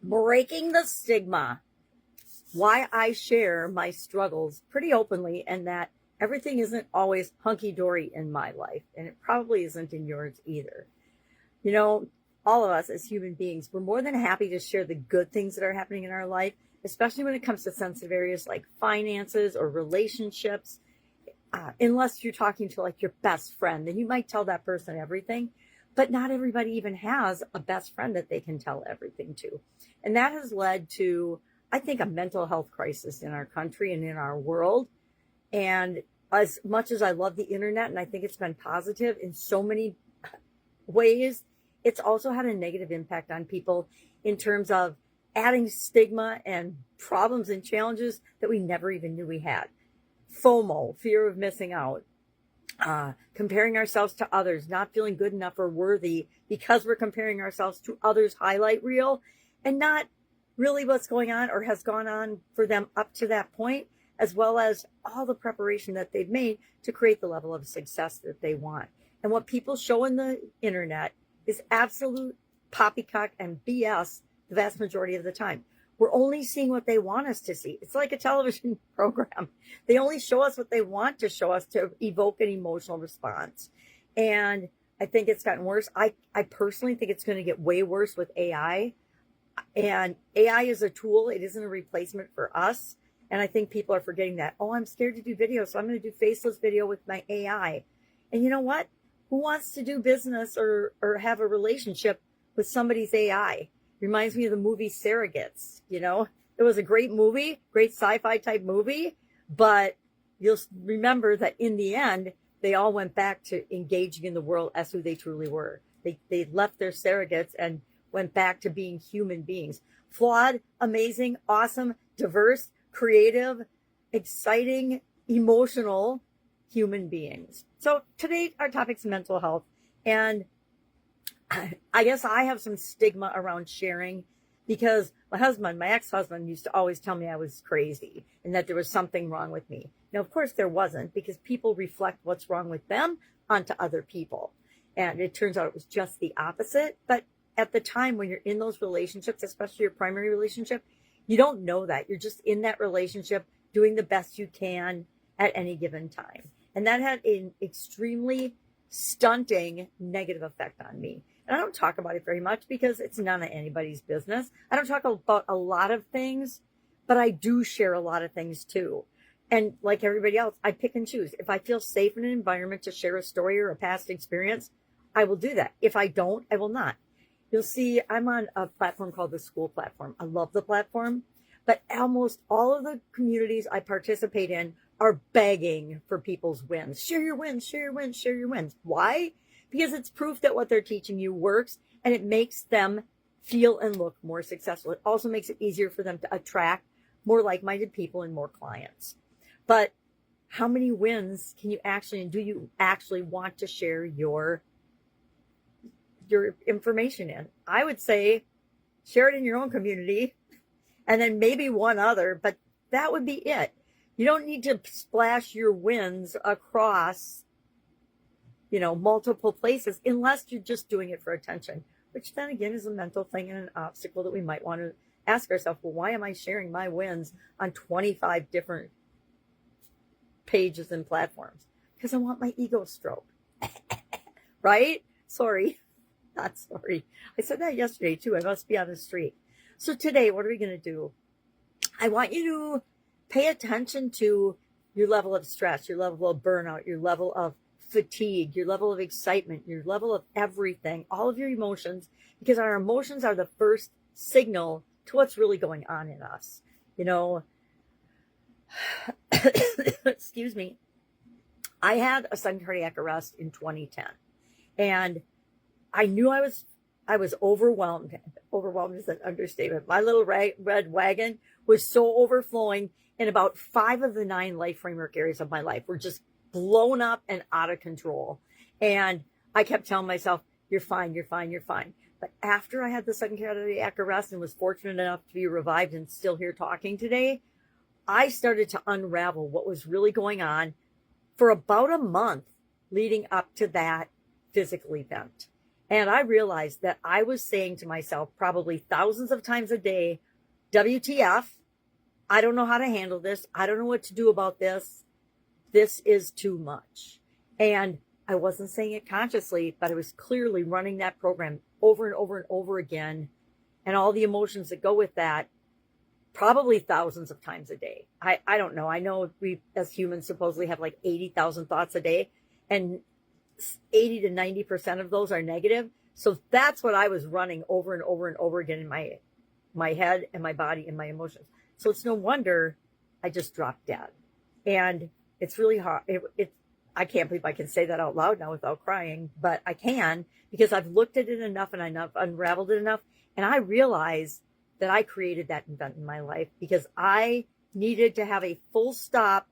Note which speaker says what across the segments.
Speaker 1: breaking the stigma, why I share my struggles pretty openly, and that everything isn't always hunky-dory in my life, and it probably isn't in yours either. You know, all of us as human beings, we're more than happy to share the good things that are happening in our life, especially when it comes to sensitive areas like finances or relationships. Unless you're talking to like your best friend, then you might tell that person everything. But not everybody even has a best friend that they can tell everything to. And that has led to, I think, a mental health crisis in our country and in our world. And as much as I love the internet, and I think it's been positive in so many ways, it's also had a negative impact on people in terms of adding stigma and problems and challenges that we never even knew we had. FOMO, fear of missing out, comparing ourselves to others, not feeling good enough or worthy because we're comparing ourselves to others' highlight reel, and not really what's going on or has gone on for them up to that point, as well as all the preparation that they've made to create the level of success that they want. And what people show in the internet is absolute poppycock and BS the vast majority of the time. We're only seeing what they want us to see. It's like a television program. They only show us what they want to show us to evoke an emotional response. And I think it's gotten worse. I personally think it's going to get way worse with AI. And AI is a tool. It isn't a replacement for us. And I think people are forgetting that. Oh, I'm scared to do video, so I'm going to do faceless video with my AI. And you know what? Who wants to do business or have a relationship with somebody's AI? Reminds me of the movie Surrogates. You know, it was a great movie, great sci-fi type movie, but you'll remember that in the end, they all went back to engaging in the world as who they truly were. They left their surrogates and went back to being human beings. Flawed, amazing, awesome, diverse, creative, exciting, emotional human beings. So today our topic's mental health, and I guess I have some stigma around sharing because my ex-husband used to always tell me I was crazy and that there was something wrong with me. Now, of course there wasn't, because people reflect what's wrong with them onto other people. And it turns out it was just the opposite. But at the time when you're in those relationships, especially your primary relationship, you don't know that. You're just in that relationship doing the best you can at any given time. And that had an extremely stunting negative effect on me. And I don't talk about it very much because it's none of anybody's business. I don't talk about a lot of things, but I do share a lot of things too. And like everybody else, I pick and choose. If I feel safe in an environment to share a story or a past experience, I will do that. If I don't, I will not. You'll see I'm on a platform called the School Platform. I love the platform, but almost all of the communities I participate in are begging for people's wins. Share your wins, share your wins, share your wins. Why? Because it's proof that what they're teaching you works, and it makes them feel and look more successful. It also makes it easier for them to attract more like-minded people and more clients. But how many wins can you actually, and do you actually want to share your information in? I would say share it in your own community and then maybe one other, but that would be it. You don't need to splash your wins across, multiple places unless you're just doing it for attention, which then again is a mental thing and an obstacle that we might want to ask ourselves, well, why am I sharing my wins on 25 different pages and platforms? Because I want my ego stroked. Right? Sorry. Not sorry. I said that yesterday too. I must be on the street. So today, what are we going to do? I want you to pay attention to your level of stress, your level of burnout, your level of fatigue, your level of excitement, your level of everything, all of your emotions, because our emotions are the first signal to what's really going on in us. Excuse me. I had a sudden cardiac arrest in 2010, and I knew I was overwhelmed. Overwhelmed is an understatement. My little red wagon was so overflowing, and about 5 of the 9 life framework areas of my life were just blown up and out of control. And I kept telling myself, you're fine, you're fine, you're fine. But after I had the sudden cardiac arrest and was fortunate enough to be revived and still here talking today, I started to unravel what was really going on for about a month leading up to that physical event. And I realized that I was saying to myself probably thousands of times a day, WTF, I don't know how to handle this. I don't know what to do about this. This is too much. And I wasn't saying it consciously, but I was clearly running that program over and over and over again. And all the emotions that go with that, probably thousands of times a day. I don't know. I know we as humans supposedly have like 80,000 thoughts a day, and 80 to 90% of those are negative. So that's what I was running over and over and over again in my head and my body and my emotions. So it's no wonder I just dropped dead. And it's really hard. I can't believe I can say that out loud now without crying, but I can, because I've looked at it enough and I've unraveled it enough. And I realize that I created that event in my life because I needed to have a full stop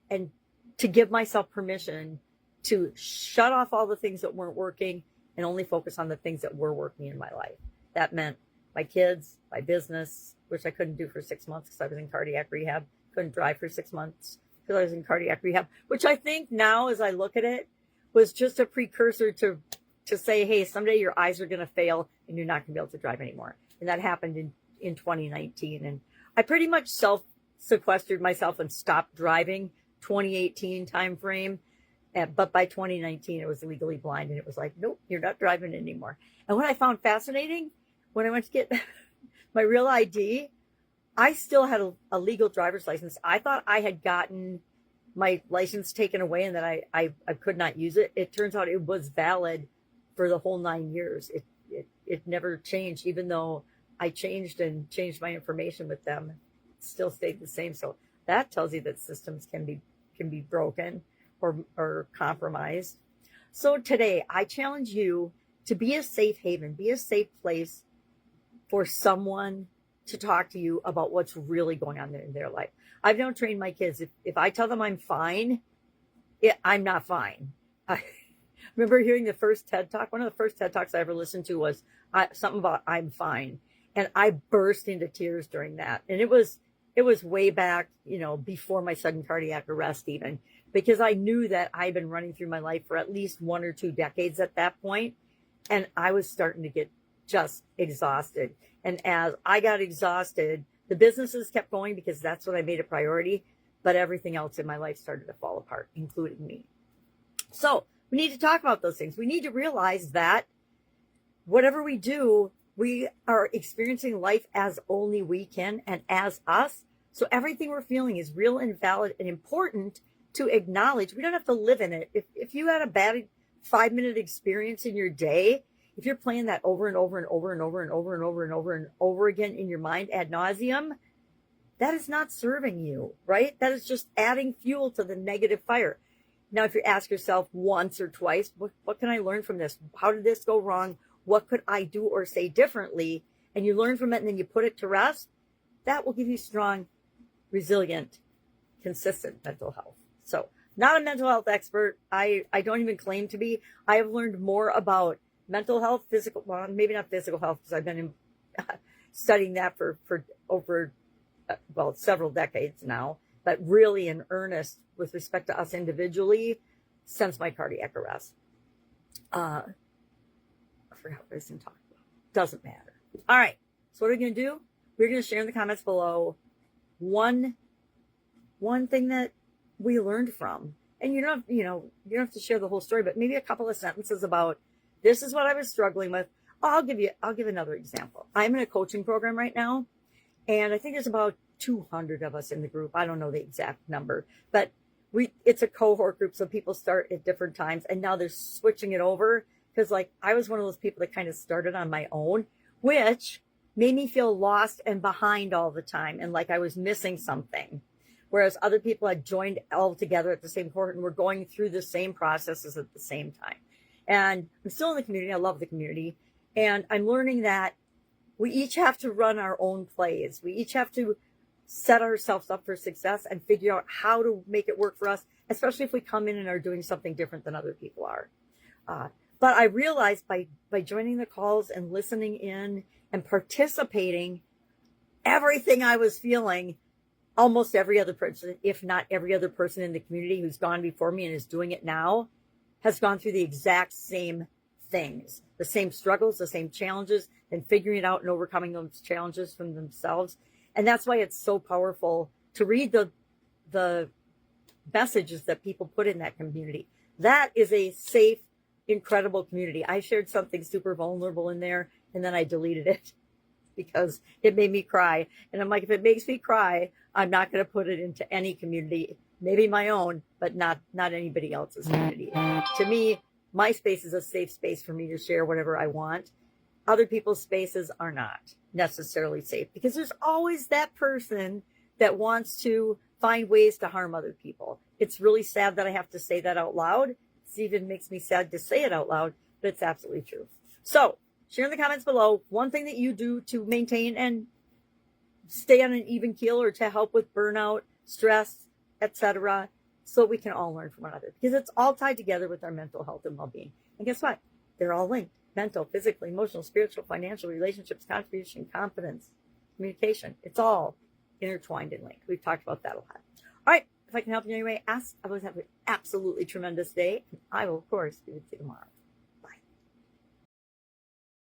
Speaker 1: and to give myself permission to shut off all the things that weren't working and only focus on the things that were working in my life. That meant my kids, my business, which I couldn't do for 6 months because I was in cardiac rehab, couldn't drive for 6 months because I was in cardiac rehab, which I think now as I look at it was just a precursor to say, hey, someday your eyes are going to fail and you're not going to be able to drive anymore. And that happened in 2019. And I pretty much self-sequestered myself and stopped driving 2018 timeframe. But by 2019, it was legally blind. And it was like, nope, you're not driving anymore. And what I found fascinating, when I went to get my real ID, I still had a legal driver's license. I thought I had gotten my license taken away and that I could not use it. It turns out it was valid for the whole 9 years. It never changed, even though I changed my information with them. It still stayed the same. So that tells you that systems can be broken or compromised. So today I challenge you to be a safe haven, be a safe place for someone to talk to you about what's really going on in their life. I've now trained my kids. If I tell them I'm fine, I'm not fine. I remember hearing the first TED Talk. One of the first TED Talks I ever listened to was something about I'm fine. And I burst into tears during that. And it was way back, before my sudden cardiac arrest even, because I knew that I'd been running through my life for at least 1 or 2 decades at that point. And I was starting to get just exhausted. And as I got exhausted, the businesses kept going because that's what I made a priority. But everything else in my life started to fall apart, including me. So we need to talk about those things. We need to realize that whatever we do, we are experiencing life as only we can and as us. So everything we're feeling is real and valid and important to acknowledge. We don't have to live in it. If you had a bad 5-minute experience in your day, if you're playing that over and over and over and over and over and over and over and over again in your mind ad nauseum, that is not serving you, right? That is just adding fuel to the negative fire. Now, if you ask yourself once or twice, what can I learn from this? How did this go wrong? What could I do or say differently? And you learn from it and then you put it to rest. That will give you strong, resilient, consistent mental health. So, not a mental health expert. I don't even claim to be. I have learned more about mental health, physical, well, maybe not physical health, because I've been studying that for over, several decades now, but really in earnest with respect to us individually since my cardiac arrest. I forgot what I was going to talk about. Doesn't matter. All right. So what are we going to do? We're going to share in the comments below one thing that we learned from. And you don't have to share the whole story, but maybe a couple of sentences about this is what I was struggling with. I'll give another example. I'm in a coaching program right now, and I think there's about 200 of us in the group. I don't know the exact number, but it's a cohort group, so people start at different times, and now they're switching it over because I was one of those people that kind of started on my own, which made me feel lost and behind all the time and like I was missing something. Whereas other people had joined all together at the same cohort and were going through the same processes at the same time. And I'm still in the community. I love the community. And I'm learning that we each have to run our own plays. We each have to set ourselves up for success and figure out how to make it work for us, especially if we come in and are doing something different than other people are. But I realized by joining the calls and listening in and participating, everything I was feeling, almost every other person, if not every other person in the community who's gone before me and is doing it now, has gone through the exact same things, the same struggles, the same challenges, and figuring it out and overcoming those challenges from themselves. And that's why it's so powerful to read the messages that people put in that community. That is a safe, incredible community. I shared something super vulnerable in there, and then I deleted it because it made me cry. And I'm like, if it makes me cry, I'm not going to put it into any community, maybe my own, but not anybody else's community. To me, my space is a safe space for me to share whatever I want. Other people's spaces are not necessarily safe because there's always that person that wants to find ways to harm other people. It's really sad that I have to say that out loud. It even makes me sad to say it out loud, but it's absolutely true. So share in the comments below one thing that you do to maintain and stay on an even keel or to help with burnout, stress, etc., so we can all learn from one another, because it's all tied together with our mental health and well-being. And guess what? They're all linked. Mental, physical, emotional, spiritual, financial, relationships, contribution, confidence, communication. It's all intertwined and linked. We've talked about that a lot. All right. If I can help you in any way, ask. Otherwise, have an absolutely tremendous day. And I will, of course, be with you tomorrow.